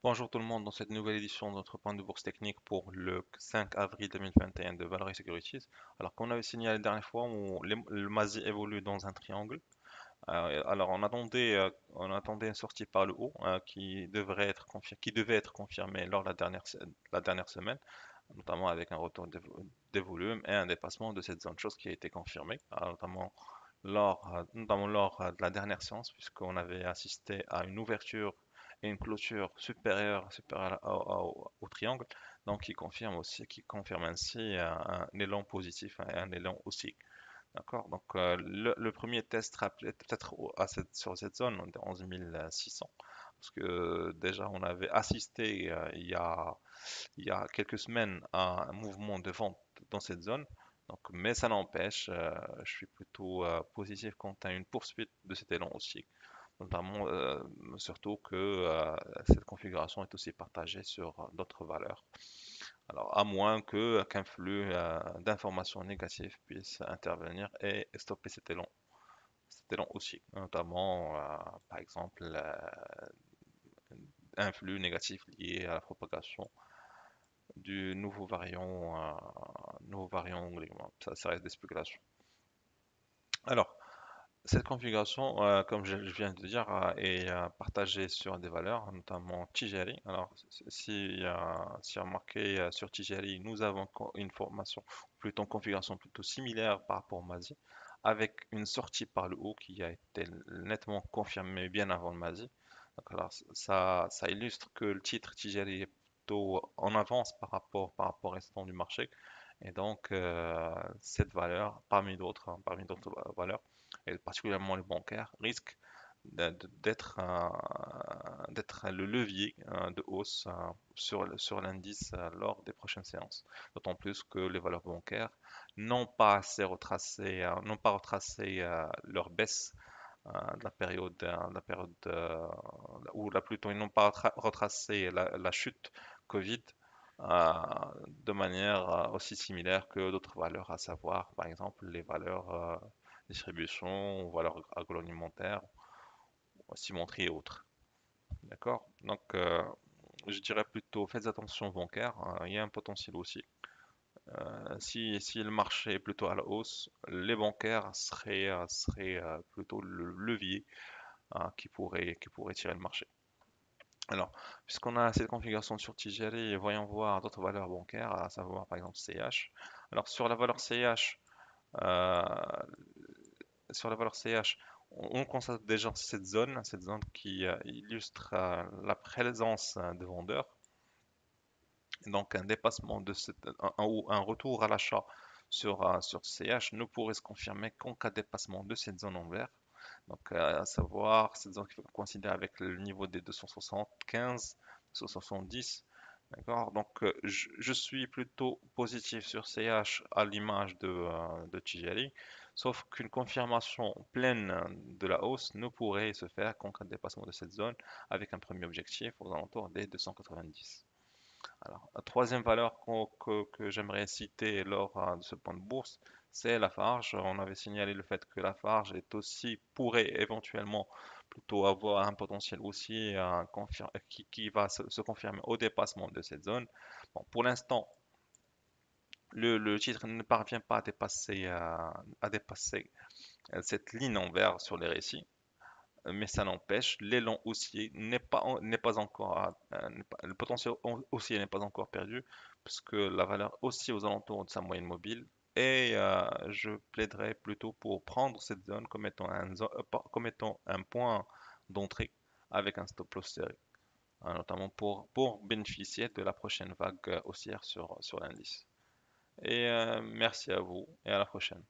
Bonjour tout le monde, dans cette nouvelle édition de notre point de bourse technique pour le 5 avril 2021 de Valoris Securities. Alors, comme on avait signalé la dernière fois, le MASI évolue dans un triangle. Alors, on attendait une sortie par le haut qui devait être confirmée lors de la dernière semaine, notamment avec un retour des volumes et un dépassement de cette zone, chose qui a été confirmée, notamment lors de la dernière séance, puisqu'on avait assisté à une ouverture et une clôture supérieure au triangle, donc qui confirme ainsi un élan positif et un élan haussier. D'accord? Donc le premier test sera peut-être sur cette zone de 11 600, parce que déjà on avait assisté il y a quelques semaines à un mouvement de vente dans cette zone. Donc, mais ça n'empêche, je suis plutôt positif quant à une poursuite de cet élan haussier, notamment surtout que cette configuration est aussi partagée sur d'autres valeurs. Alors, à moins qu'un flux d'informations négatives puisse intervenir et stopper cet élan haussier, notamment par exemple un flux négatif lié à la propagation du nouveau variant anglais. Bon, ça reste des spéculations. Alors, cette configuration, comme je viens de dire, est partagée sur des valeurs, notamment Tijeri. Alors, si remarqué sur Tijeri, nous avons une formation, plutôt une configuration plutôt similaire par rapport au Mazi, avec une sortie par le haut qui a été nettement confirmée bien avant le Mazi. Donc, alors, ça illustre que le titre Tijeri est plutôt en avance par rapport au restant du marché. Et donc, cette valeur, parmi d'autres valeurs, et particulièrement les bancaires, risquent d'être le levier de hausse sur l'indice lors des prochaines séances. D'autant plus que les valeurs bancaires n'ont pas retracé leur baisse de la période plutôt ils n'ont pas retracé la chute Covid euh, de manière aussi similaire que d'autres valeurs, à savoir par exemple les valeurs distribution, valeurs agroalimentaires, cimenterie et autres. D'accord? Donc je dirais plutôt faites attention aux bancaires, il y a un potentiel aussi. Si le marché est plutôt à la hausse, les bancaires seraient plutôt le levier qui pourrait tirer le marché. Alors, puisqu'on a cette configuration sur Tijeri, voyons voir d'autres valeurs bancaires, à savoir par exemple CH. Alors, euh, sur la valeur CH, on constate déjà cette zone qui illustre la présence de vendeurs. Et donc, un dépassement ou un retour à l'achat sur CH ne pourrait se confirmer qu'en cas de dépassement de cette zone en vert. Donc, à savoir, cette zone qu'il faut considérer avec le niveau des 275, 270. D'accord? Donc, je suis plutôt positif sur CH à l'image de Tijeri, sauf qu'une confirmation pleine de la hausse ne pourrait se faire qu'en cas de dépassement de cette zone, avec un premier objectif aux alentours des 290. Alors, la troisième valeur que j'aimerais citer lors de ce point de bourse, c'est Lafarge. On avait signalé le fait que Lafarge pourrait éventuellement plutôt avoir un potentiel aussi qui va se confirmer au dépassement de cette zone. Bon, pour l'instant, le titre ne parvient pas à dépasser cette ligne en vert sur les récits, mais ça n'empêche, l'élan haussier n'est pas encore, le potentiel haussier n'est pas encore perdu, puisque la valeur haussier aux alentours de sa moyenne mobile, et je plaiderais plutôt pour prendre cette zone comme étant un point d'entrée avec un stop loss serré, notamment pour bénéficier de la prochaine vague haussière sur l'indice. Et merci à vous et à la prochaine.